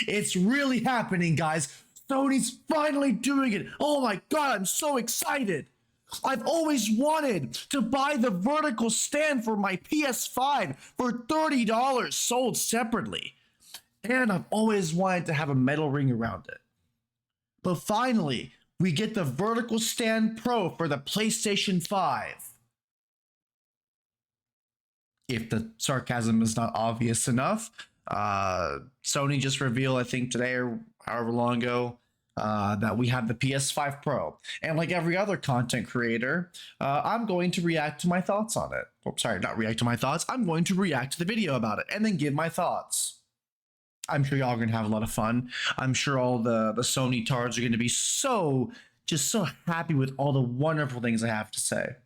It's really happening, guys. Sony's finally doing it. Oh my god, I'm so excited. I've always wanted to buy the vertical stand for my PS5 for $30 sold separately. And I've always wanted to have a metal ring around it. But finally, we get the vertical stand Pro for the PlayStation 5. If the sarcasm is not obvious enough, Sony just revealed, I think today or however long ago, that we have the PS5 Pro. And like every other content creator, I'm going to react to my thoughts on it. Oh, sorry, not react to my thoughts. I'm going to react to the video about it and then give my thoughts. I'm sure y'all are going to have a lot of fun. I'm sure all the Sony tards are going to be so happy with all the wonderful things I have to say.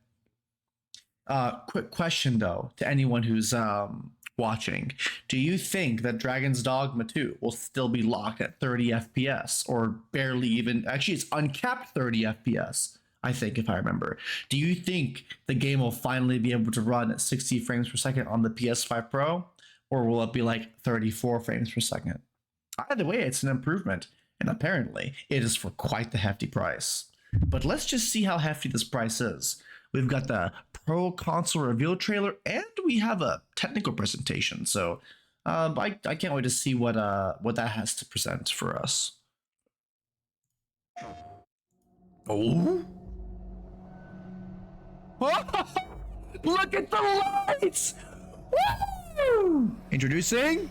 Quick question though, to anyone who's watching. Do you think that Dragon's Dogma 2 will still be locked at 30 FPS or barely even, actually it's uncapped 30 FPS, I think, if I remember. Do you think the game will finally be able to run at 60 frames per second on the PS5 Pro, or will it be like 34 frames per second? Either way, it's an improvement, and apparently it is for quite the hefty price. But let's just see how hefty this price is. We've got the Pro console reveal trailer, and we have a technical presentation. So I can't wait to see what that has to present for us. Oh! Look at the lights! Woo! Introducing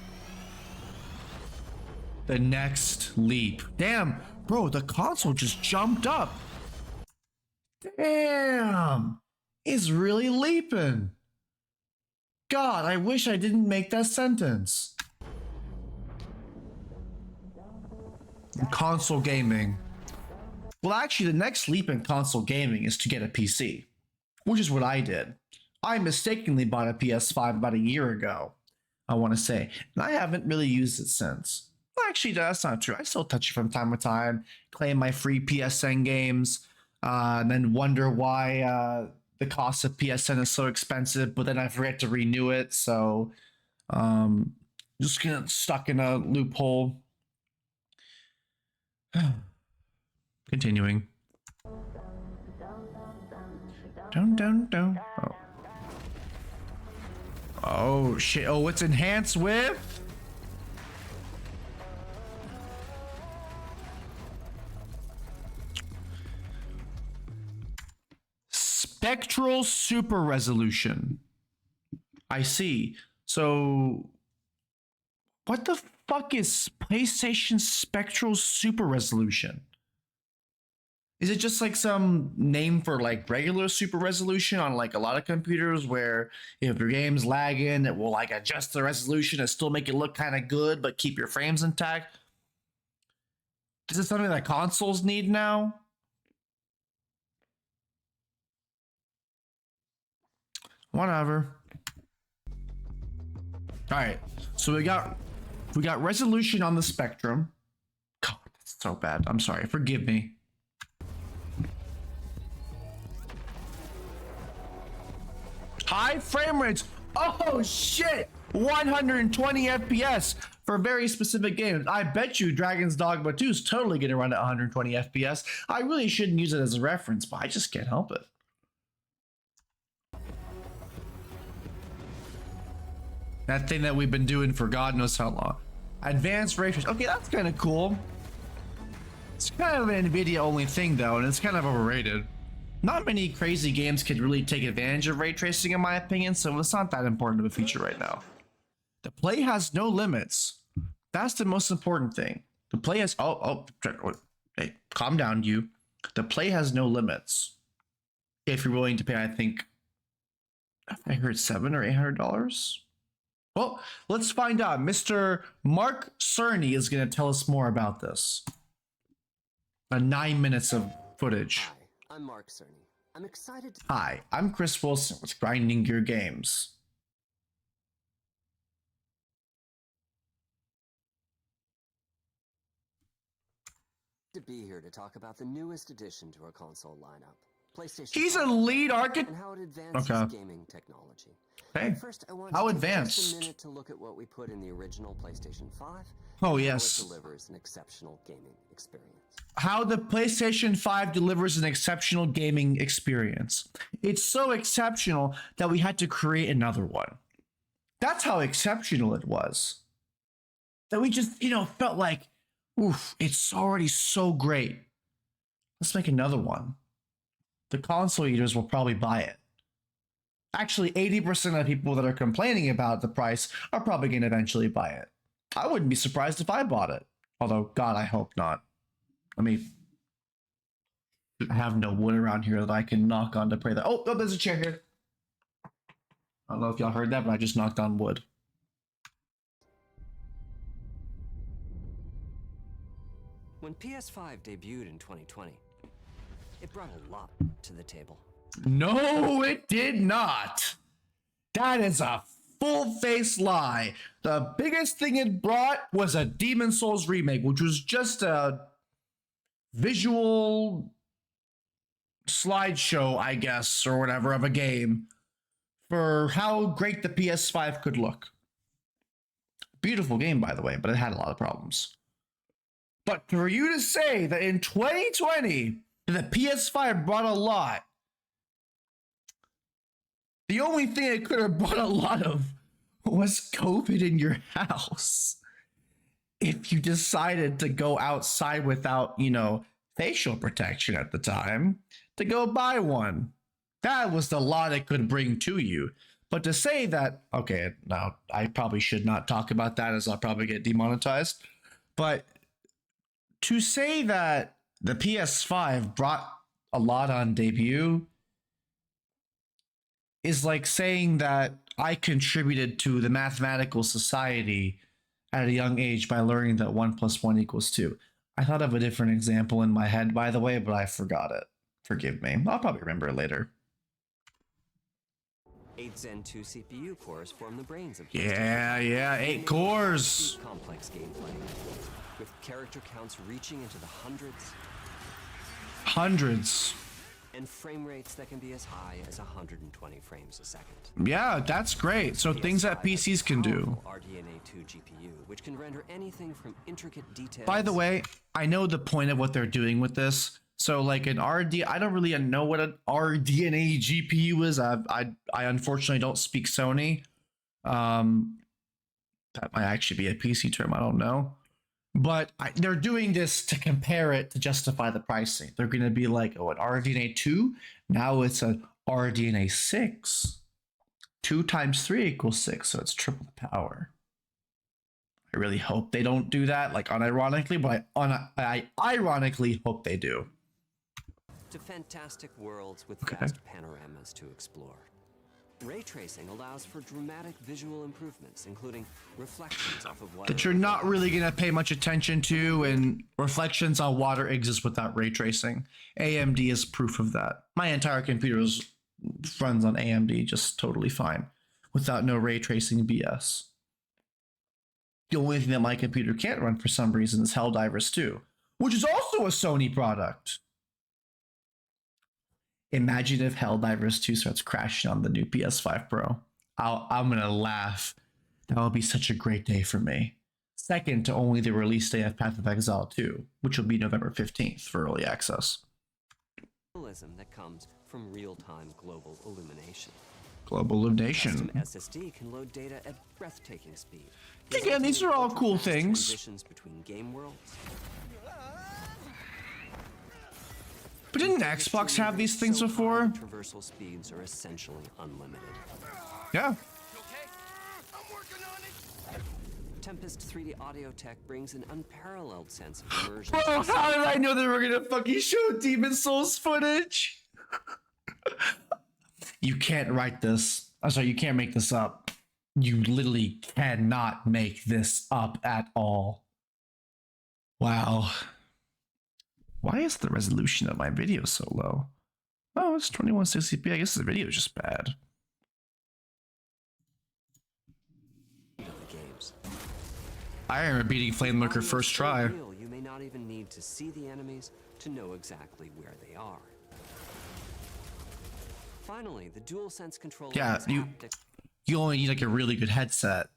the next leap. Damn, bro, the console just jumped up. Damn, it's really leaping. God, I wish I didn't make that sentence. Console gaming. Well, actually, the next leap in console gaming is to get a PC, which is what I did. I mistakenly bought a PS5 about a year ago, I want to say, and I haven't really used it since. Well, actually, that's not true. I still touch it from time to time, claim my free PSN games, and then wonder why the cost of PSN is so expensive, but then I forget to renew it, so just get stuck in a loophole. Continuing. Dun. Oh. Oh shit! Oh, it's enhanced with. Spectral super resolution. I see. So, what the fuck is PlayStation Spectral super resolution? Is it just like some name for like regular super resolution on like a lot of computers where if your game's lagging, it will like adjust the resolution and still make it look kind of good, but keep your frames intact? Is it something that consoles need now? Whatever. All right, so we got resolution on the Spectrum. God, that's so bad. I'm sorry. Forgive me. High frame rates. Oh shit! 120 FPS for very specific games. I bet you Dragon's Dogma 2 is totally gonna run at 120 FPS. I really shouldn't use it as a reference, but I just can't help it. That thing that we've been doing for God knows how long. Advanced ray tracing. Okay, that's kind of cool. It's kind of an NVIDIA only thing though, and it's kind of overrated. Not many crazy games can really take advantage of ray tracing in my opinion, so it's not that important of a feature right now. The play has no limits. That's the most important thing. The play has, hey, calm down you. The play has no limits. If you're willing to pay, I think, I heard $700 or $800. Well, let's find out. Mr. Mark Cerny is going to tell us more about this. 9 minutes of footage. Hi, I'm Mark Cerny. I'm excited to... Hi, I'm Chris Wilson with Grinding Gear Games. to be here to talk about the newest addition to our console lineup. PlayStation He's a 5 lead architect. and how it advances gaming technology. Hey, First, I want how to take just a advanced? minute to look at what we put in the original PlayStation 5. Oh, and yes. How it delivers an exceptional gaming experience. How the PlayStation 5 delivers an exceptional gaming experience. It's so exceptional that we had to create another one. That's how exceptional it was. That we just, felt like, oof, it's already so great. Let's make another one. The console eaters will probably buy it. Actually, 80% of people that are complaining about the price are probably going to eventually buy it. I wouldn't be surprised if I bought it. Although, God, I hope not. I mean, I have no wood around here that I can knock on to pray that. Oh, there's a chair here. I don't know if y'all heard that, but I just knocked on wood. When PS5 debuted in 2020, it brought a lot to the table. No, it did not. That is a full-faced lie. The biggest thing it brought was a Demon Souls remake, which was just a visual slideshow, I guess, or whatever, of a game for how great the PS5 could look. Beautiful game, by the way, but it had a lot of problems. But for you to say that in 2020, the PS5 brought a lot, the only thing it could have brought a lot of was COVID in your house. If you decided to go outside without, facial protection at the time, to go buy one. That was the lot it could bring to you. But to say that, okay, now I probably should not talk about that as I'll probably get demonetized. But to say that the PS5 brought a lot on debut is like saying that I contributed to the mathematical society at a young age by learning that 1 + 1 = 2. I thought of a different example in my head, by the way, but I forgot it. Forgive me. I'll probably remember it later. 8 Zen 2 CPU cores form the brains of Yeah, 8 cores. Complex gameplay, with character counts reaching into the Hundreds. and frame rates that can be as high as 120 frames a second. Yeah, that's great. So things that PCs can do. RDNA 2 GPU, which can render anything from intricate details. By the way, I know the point of what they're doing with this. So like an I don't really know what an RDNA GPU is. I unfortunately don't speak Sony. That might actually be a PC term. I don't know. But they're doing this to compare it to justify the pricing. They're going to be like, oh, an RDNA 2? Now it's an RDNA 6. 2 × 3 = 6, so it's triple the power. I really hope they don't do that, like unironically, but I ironically hope they do. To fantastic worlds with vast panoramas to explore. Ray tracing allows for dramatic visual improvements, including reflections off of water. That you're not really going to pay much attention to, and reflections on water exist without ray tracing. AMD is proof of that. My entire computer runs on AMD just totally fine, without no ray tracing BS. The only thing that my computer can't run for some reason is Helldivers 2, which is also a Sony product. Imagine if Helldivers 2 starts crashing on the new PS5 Pro. I'm going to laugh. That would be such a great day for me. Second to only the release day of Path of Exile 2, which will be November 15th for early access. That comes from real-time global illumination. Global illumination. Custom SSD can load data at breathtaking speed. Again, these are all cool things. Transitions between game worlds. But didn't Xbox have these things before? Traversal speeds are essentially unlimited. Yeah. Tempest 3D audio tech brings an unparalleled sense of immersion. Bro, how did I know they were gonna fucking show Demon Souls footage? You can't write this. I'm sorry, you can't make this up. You literally cannot make this up at all. Wow. Why is the resolution of my video so low? Oh, it's 2160p. I guess the video is just bad. I remember beating Flamelurker first try. You may not even need to see the enemies to know exactly where they are. Finally, the DualSense controller. Yeah, you only need like a really good headset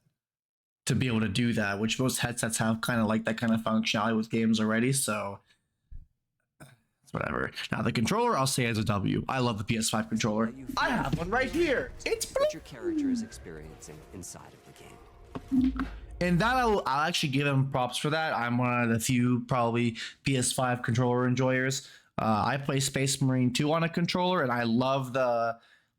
to be able to do that, which most headsets have kind of like that kind of functionality with games already. So it's whatever. Now the controller, I'll say as a W. I love the PS5 controller. I have one right here. It's blue. What your character is experiencing inside of the game. And that I'll actually give him props for that. I'm one of the few probably PS5 controller enjoyers. I play Space Marine 2 on a controller, and I love the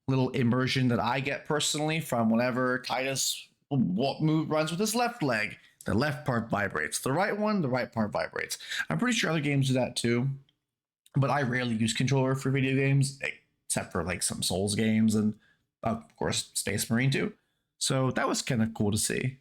little immersion that I get personally from whenever Titus runs with his left leg. The left part vibrates. The right one, the right part vibrates. I'm pretty sure other games do that too, but I rarely use controller for video games, except for like some Souls games and of course Space Marine 2. So that was kind of cool to see.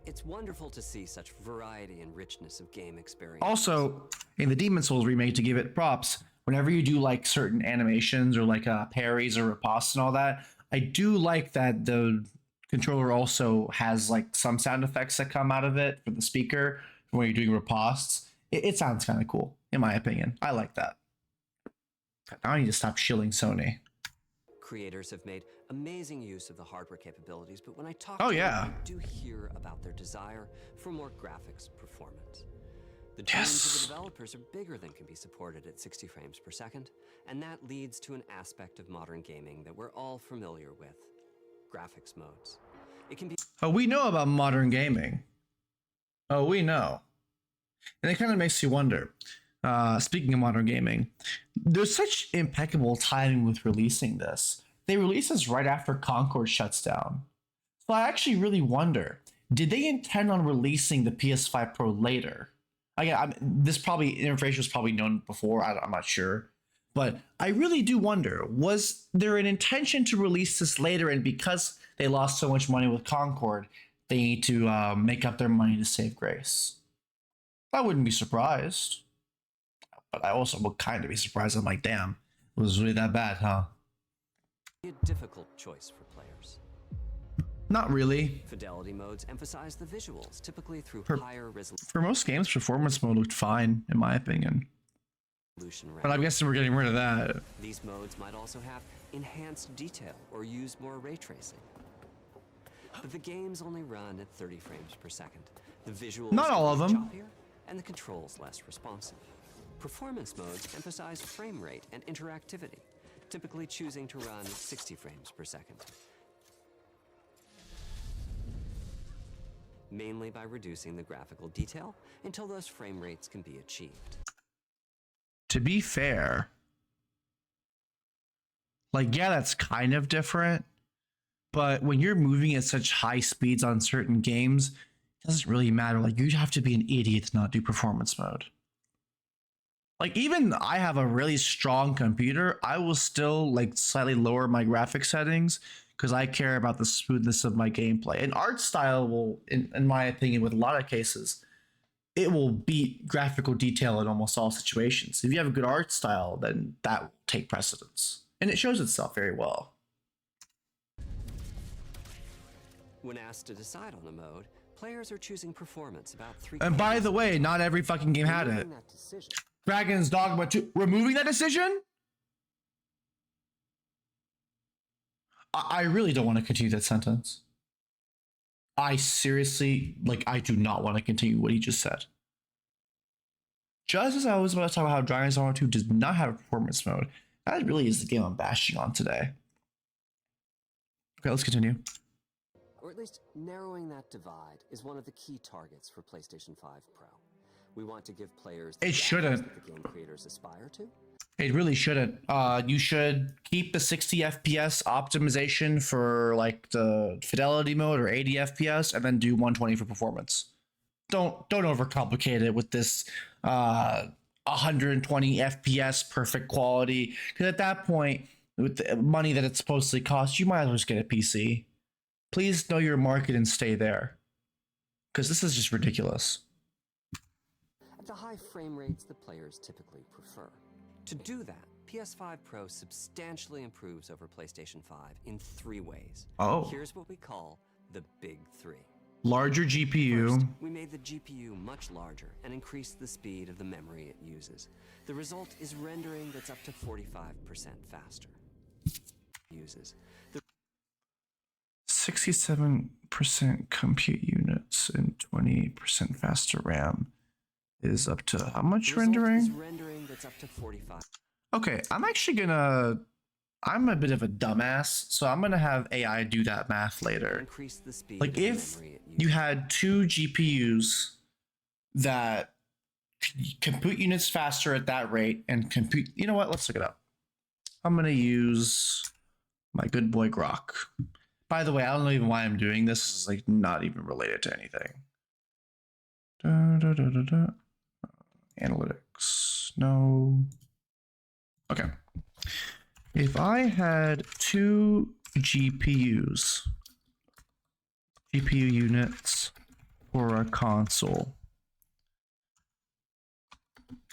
It's wonderful to see such variety and richness of game experience. Also, in the Demon Souls remake, to give it props, whenever you do like certain animations or like parries or ripostes and all that, I do like that the controller also has like some sound effects that come out of it for the speaker when you're doing ripostes. It sounds kind of cool, in my opinion. I like that. Now I need to stop shilling Sony. Creators have made amazing use of the hardware capabilities, but when I talk Oh, to yeah. them, I do hear about their desire for more graphics performance. The dreams of the developers are bigger than can be supported at 60 frames per second, and that leads to an aspect of modern gaming that we're all familiar with: graphics modes. It can be Oh, we know about modern gaming. Oh, we know. And it kind of makes you wonder. Speaking of modern gaming, there's such impeccable timing with releasing this. They release this right after Concord shuts down. So I actually really wonder, did they intend on releasing the PS5 Pro later? Again, this information was probably known before. I'm not sure. But I really do wonder, was there an intention to release this later, and because they lost so much money with Concord, they need to make up their money to save grace? I wouldn't be surprised. But I also would kind of be surprised. I'm like, damn, it was really that bad, huh? a difficult choice for players. Not really. Fidelity modes emphasize the visuals, typically through higher resolution. For most games, performance mode looked fine, in my opinion. But I'm guessing we're getting rid of that. These modes might also have enhanced detail or use more ray tracing. But the games only run at 30 frames per second. The visuals Not all of them. choppier, and the controls less responsive. Performance modes emphasize frame rate and interactivity, typically choosing to run at 60 frames per second. Mainly by reducing the graphical detail until those frame rates can be achieved. To be fair, like, yeah, that's kind of different, but when you're moving at such high speeds on certain games, it doesn't really matter. Like, you'd have to be an idiot to not do performance mode. Like, even I have a really strong computer, I will still like slightly lower my graphic settings because I care about the smoothness of my gameplay. And art style will, in my opinion, with a lot of cases, it will beat graphical detail in almost all situations. If you have a good art style, then that will take precedence. And it shows itself very well. When asked to decide on a mode, players are choosing performance about 3 And by the way, not every fucking game had it. That decision. Dragon's Dogma 2, removing that decision? I really don't want to continue that sentence. I seriously, like, I do not want to continue what he just said. Just as I was about to talk about how Dragon's Dogma 2 does not have a performance mode, that really is the game I'm bashing on today. Okay, let's continue. Or at least narrowing that divide is one of the key targets for PlayStation 5 Pro. We want to give players the It shouldn't. that the game creators aspire to. It really shouldn't. You should keep the 60 FPS optimization for like the fidelity mode or 80 FPS, and then do 120 for performance. Don't overcomplicate it with this 120 FPS perfect quality. Because at that point, with the money that it's supposedly cost, you might as well just get a PC. Please know your market and stay there. Because this is just ridiculous. At the high frame rates that players typically prefer. To do that, PS5 Pro substantially improves over PlayStation 5 in 3 ways. Oh. Here's what we call the Big 3. Larger GPU. First, we made the GPU much larger and increased the speed of the memory it uses. The result is rendering that's up to 45% faster. 67% compute units and 20% faster RAM is up to how much rendering? Rendering that's up to 45. Okay, I'm a bit of a dumbass, so I'm gonna have AI do that math later. Increase the speed Like of the if memory it you uses. had two GPUs that compute units faster at that rate and compute, you know what? Let's look it up. I'm gonna use my good boy Grok. By the way, I don't know even why I'm doing this. It's like not even related to anything. Analytics, no. Okay. If I had two GPU units for a console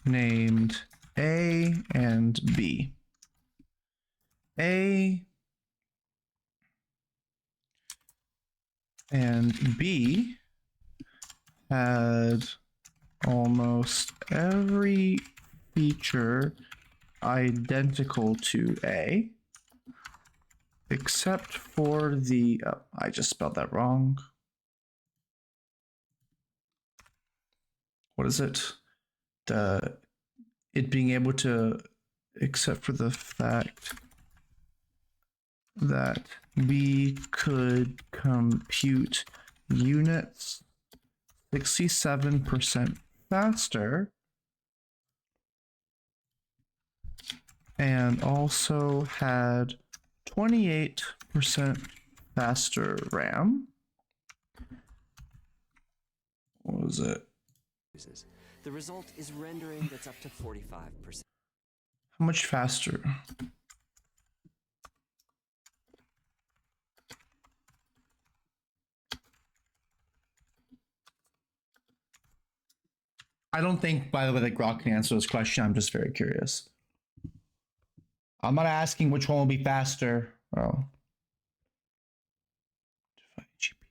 named A and B. A and B had almost every feature identical to A, except for the, oh, I just spelled that wrong. What is it? It being able to, except for the fact that B could compute units 67% faster and also had 28% faster RAM. What was it? The result is rendering that's up to 45%. How much faster? I don't think, by the way, that Grok can answer this question. I'm just very curious. I'm not asking which one will be faster. Oh. Define GPU.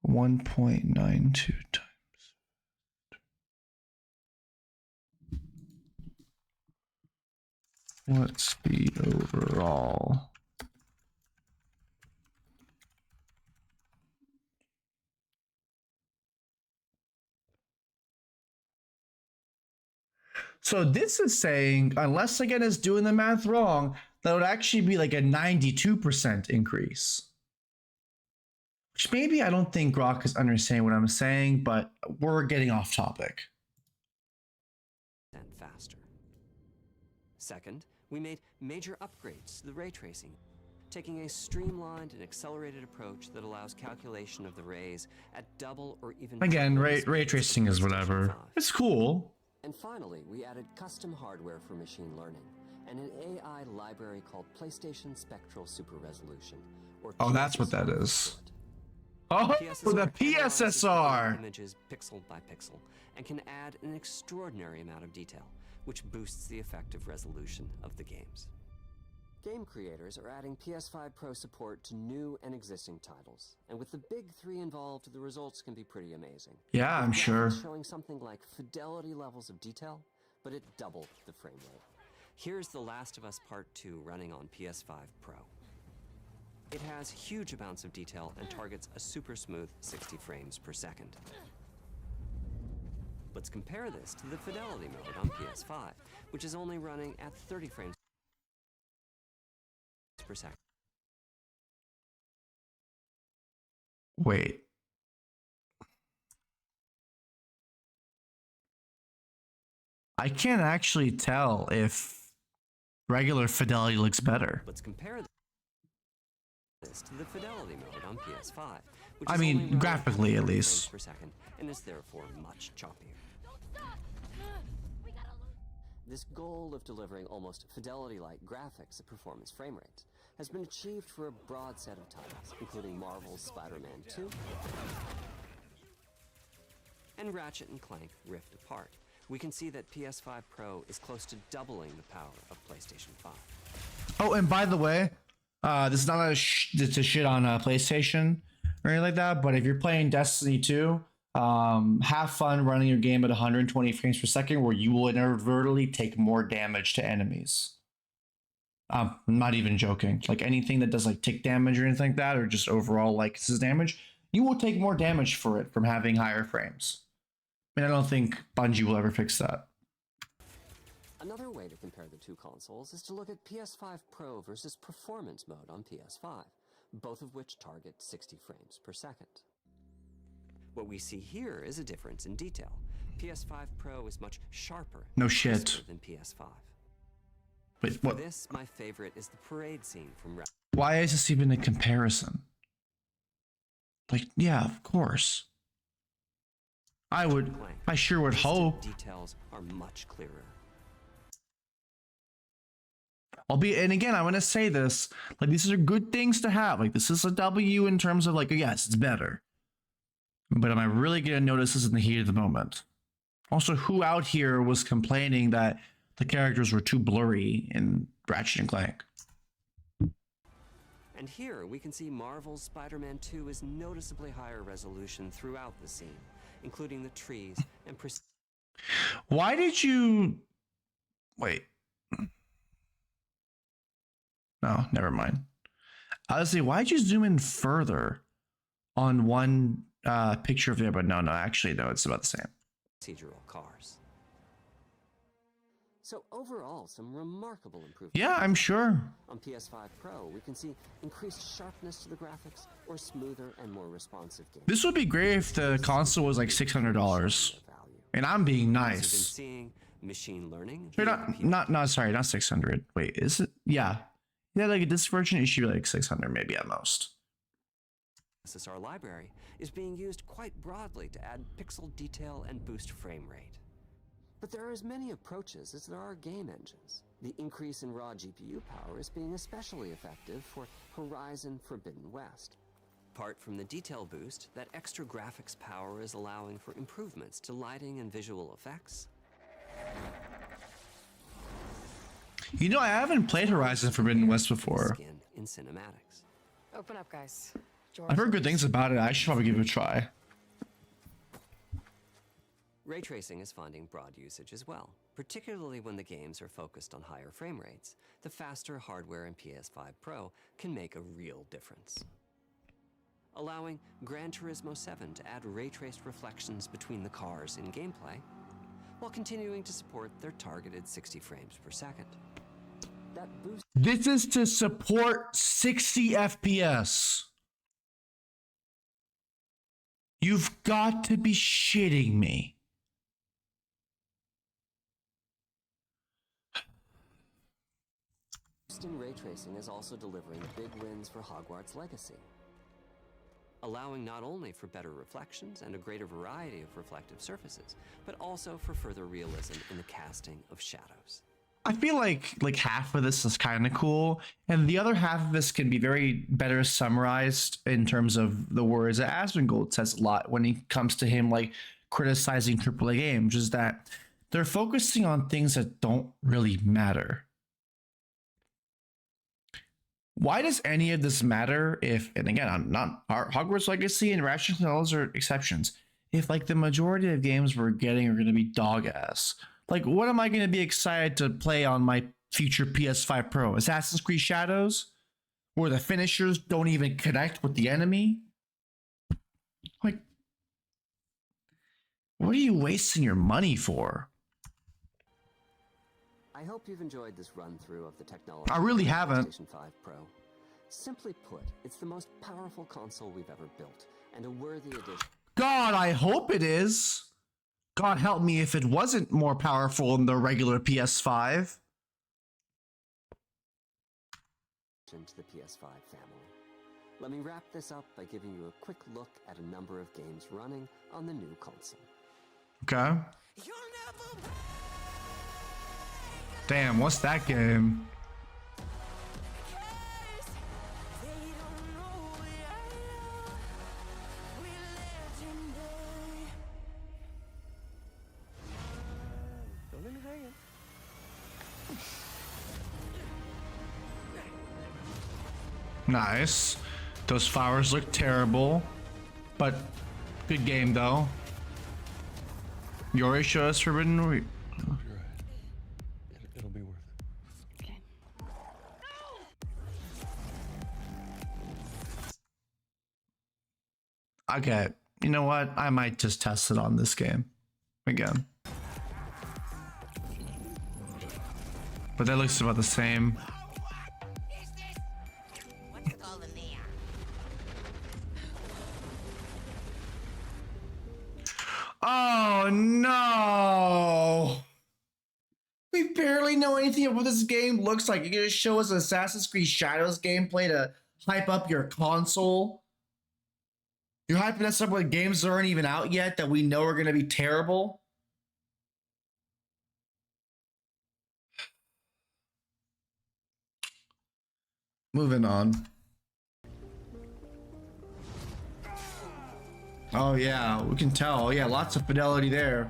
1.92 times. What's the overall? So this is saying, unless again is doing the math wrong, that would actually be like a 92% increase. Which maybe I don't think Grok is understanding what I'm saying, but we're getting off topic. And faster. Second, we made major upgrades to the ray tracing, taking a streamlined and accelerated approach that allows calculation of the rays at double or even Again, triple the ray speeds tracing of is PlayStation whatever. 5. It's cool. And finally, we added custom hardware for machine learning and an AI library called PlayStation Spectral Super Resolution, or Oh, that's what that PSSR for is. short. Oh, the analyzes PSSR. images pixel by pixel and can add an extraordinary amount of detail, which boosts the effective resolution of the games. Game creators are adding PS5 Pro support to new and existing titles, and with the big three involved, the results can be pretty amazing. Yeah, I'm With sure. graphics showing something like fidelity levels of detail, but it doubled the frame rate. Here's The Last of Us Part 2 running on PS5 Pro. It has huge amounts of detail and targets a super smooth 60 frames per second. Let's compare this to the fidelity mode on PS5, which is only running at 30 frames per second. Wait. I can't actually tell if regular fidelity looks better. Let's compare this to the fidelity mode on PS5, which I is mean, only running graphically, at 30 least. frames per second and is therefore much choppier. This goal of delivering almost fidelity-like graphics at performance frame rates has been achieved for a broad set of titles, including Marvel's Spider-Man 2 and Ratchet & Clank Rift Apart. We can see that PS5 Pro is close to doubling the power of PlayStation 5. Oh, and by the way, this is not it's a shit on PlayStation or anything like that, but if you're playing Destiny 2, Have fun running your game at 120 frames per second, where you will inadvertently take more damage to enemies. I'm not even joking. Like anything that does like tick damage or anything like that, or just overall like this is damage, you will take more damage for it from having higher frames. I mean, I don't think Bungie will ever fix that. Another way to compare the two consoles is to look at PS5 Pro versus Performance mode on PS5, both of which target 60 frames per second. What we see here is a difference in detail. PS5 Pro is much sharper No shit. than PS5. Wait, For what? this, my favorite is the parade scene from Why is this even a comparison? Like, yeah, of course. I sure would hope. Details are much clearer. Albeit, and again, I want to say this, like, these are good things to have. Like, this is a W in terms of, like, yes, it's better. But am I really going to notice this in the heat of the moment? Also, who out here was complaining that the characters were too blurry in Ratchet and Clank? And here we can see Marvel's Spider-Man 2 is noticeably higher resolution throughout the scene, including the trees and Why did you... Wait. No, never mind. I was saying, why'd you zoom in further on one picture of there? But no, actually, no, it's about the same. procedural cars. So overall, some remarkable improvements. Yeah, I'm sure. On PS5 Pro, we can see increased sharpness to the graphics or smoother and more responsive games. This would be great if the console was like $600. And I'm being nice. Seeing machine learning. Sorry, not 600. Wait, is it? Yeah. Yeah, like this version it should be like 600 maybe at most. SSR library is being used quite broadly to add pixel detail and boost frame rate. But there are as many approaches as there are game engines. The increase in raw GPU power is being especially effective for Horizon Forbidden West. Apart from the detail boost, that extra graphics power is allowing for improvements to lighting and visual effects. You know, I haven't played Horizon Forbidden West before. In cinematics. Open up, guys. I've heard good things about it. I should probably give it a try. Ray tracing is finding broad usage as well, particularly when the games are focused on higher frame rates. The faster hardware in PS5 Pro can make a real difference. Allowing Gran Turismo 7 to add ray-traced reflections between the cars in gameplay, while continuing to support their targeted 60 frames per second. That boost. This is to support 60 FPS. You've got to be shitting me. In ray tracing is also delivering big wins for Hogwarts Legacy, allowing not only for better reflections and a greater variety of reflective surfaces, but also for further realism in the casting of shadows. I feel like half of this is kind of cool, and the other half of this can be very better summarized in terms of the words that Asmongold says a lot when it comes to him like criticizing AAA games, is that they're focusing on things that don't really matter. Why does any of this matter if, and again, I'm not, our Hogwarts Legacy and Ratchet & Clank, those are exceptions. If like the majority of games we're getting are going to be dog ass, like what am I going to be excited to play on my future PS5 Pro? Assassin's Creed Shadows, where the finishers don't even connect with the enemy? Like, what are you wasting your money for? I hope you've enjoyed this run-through of the technology. I really haven't. PlayStation 5 Pro. Simply put, it's the most powerful console we've ever built, and a worthy addition. God, I hope it is. God help me if it wasn't more powerful than the regular PS5. To the PS5 family. Let me wrap this up by giving you a quick look at a number of games running on the new console. Okay. Damn, what's that game? Nice. Those flowers look terrible, but good game though. You already showed us Forbidden. You're right. It'll be worth it. Okay. Okay, you know what? I might just test it on this game again. But that looks about the same. What's it called in there? Oh no! We barely know anything about what this game looks like. You're gonna show us Assassin's Creed Shadows gameplay to hype up your console? You're hyping us up with games that aren't even out yet that we know are gonna be terrible? Moving on. Oh yeah, we can tell. Oh yeah, lots of fidelity there.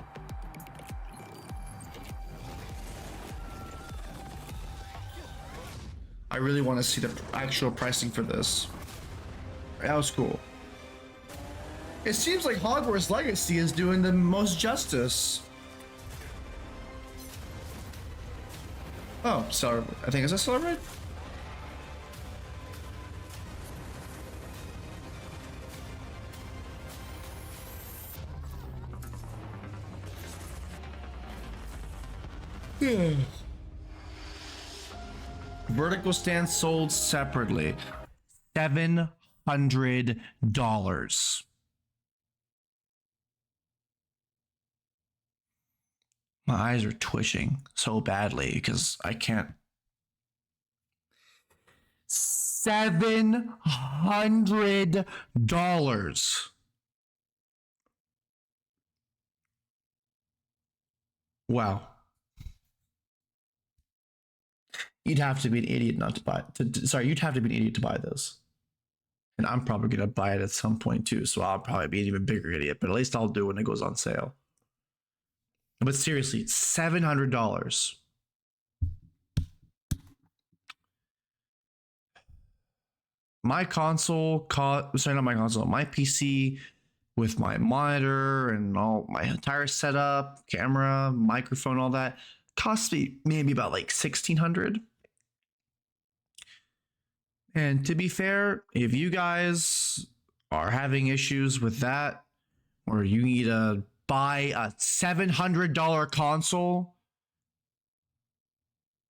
I really want to see the actual pricing for this. That was cool. It seems like Hogwarts Legacy is doing the most justice. Oh, I think is that Celebrate? Vertical stand sold separately. $700. My eyes are twitching so badly because I can't. $700. Wow. You'd have to be an idiot not to buy it. Sorry, you'd have to be an idiot to buy this. And I'm probably going to buy it at some point too, so I'll probably be an even bigger idiot, but at least I'll do it when it goes on sale. But seriously, $700. My console sorry, not my console, my PC with my monitor and all my entire setup, camera, microphone, all that cost me maybe about like $1,600. And to be fair, if you guys are having issues with that, or you need to buy a $700 console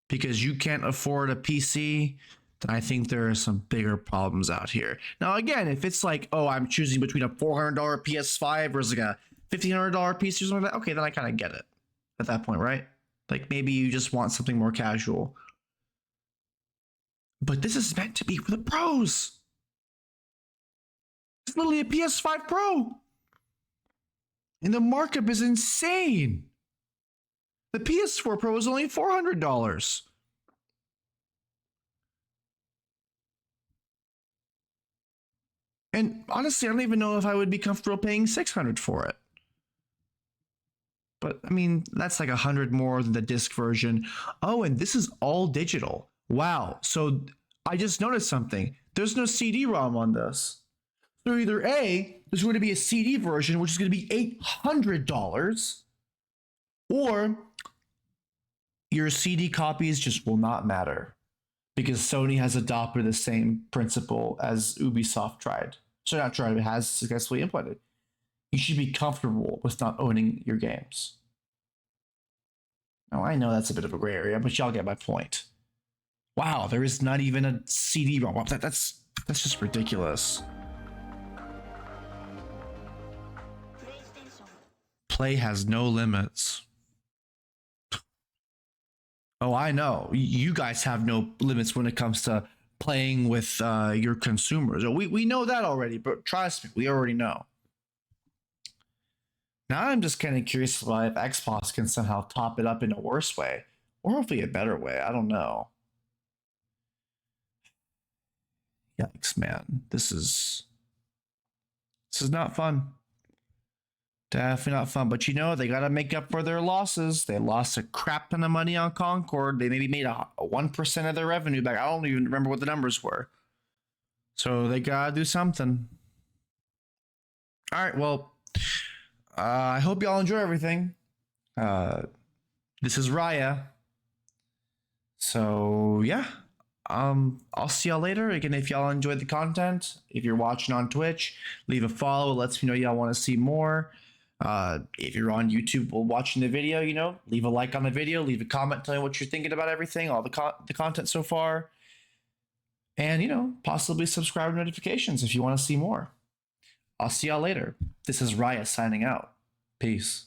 because you can't afford a PC, then I think there are some bigger problems out here. Now, again, if it's like, oh, I'm choosing between a $400 PS5 versus like a $1,500 PC or something like that, okay, then I kind of get it at that point, right? Like maybe you just want something more casual. But this is meant to be for the pros. It's literally a PS5 Pro. And the markup is insane. The PS4 Pro is only $400. And honestly, I don't even know if I would be comfortable paying $600 for it. But I mean, that's like $100 more than the disc version. Oh, and this is all digital. Wow. So I just noticed something. There's no CD-ROM on this. So either A, there's going to be a CD version, which is going to be $800, or your CD copies just will not matter because Sony has adopted the same principle as Ubisoft tried. So not tried, but has successfully implemented. You should be comfortable with not owning your games. Now, I know that's a bit of a gray area, but y'all get my point. Wow, there is not even a CD-ROM. That's just ridiculous. Play has no limits. Oh, I know. You guys have no limits when it comes to playing with your consumers. We know that already, but trust me, we already know. Now I'm just kind of curious about if Xbox can somehow top it up in a worse way, or hopefully a better way. I don't know. Yikes, man. This is not fun. Definitely not fun. But you know, they got to make up for their losses. They lost a crap ton of money on Concord. They maybe made a 1% of their revenue back. I don't even remember what the numbers were. So they got to do something. All right, well, I hope y'all enjoy everything. This is Rahyah. So yeah, I'll see y'all later. Again, if y'all enjoyed the content, if you're watching on Twitch, leave a follow. It lets me know y'all want to see more. If you're on YouTube while watching the video, leave a like on the video, leave a comment telling me what you're thinking about everything, all the content so far, and possibly subscribe to notifications if you want to see more. I'll see y'all later. This is Rahyah signing out. Peace.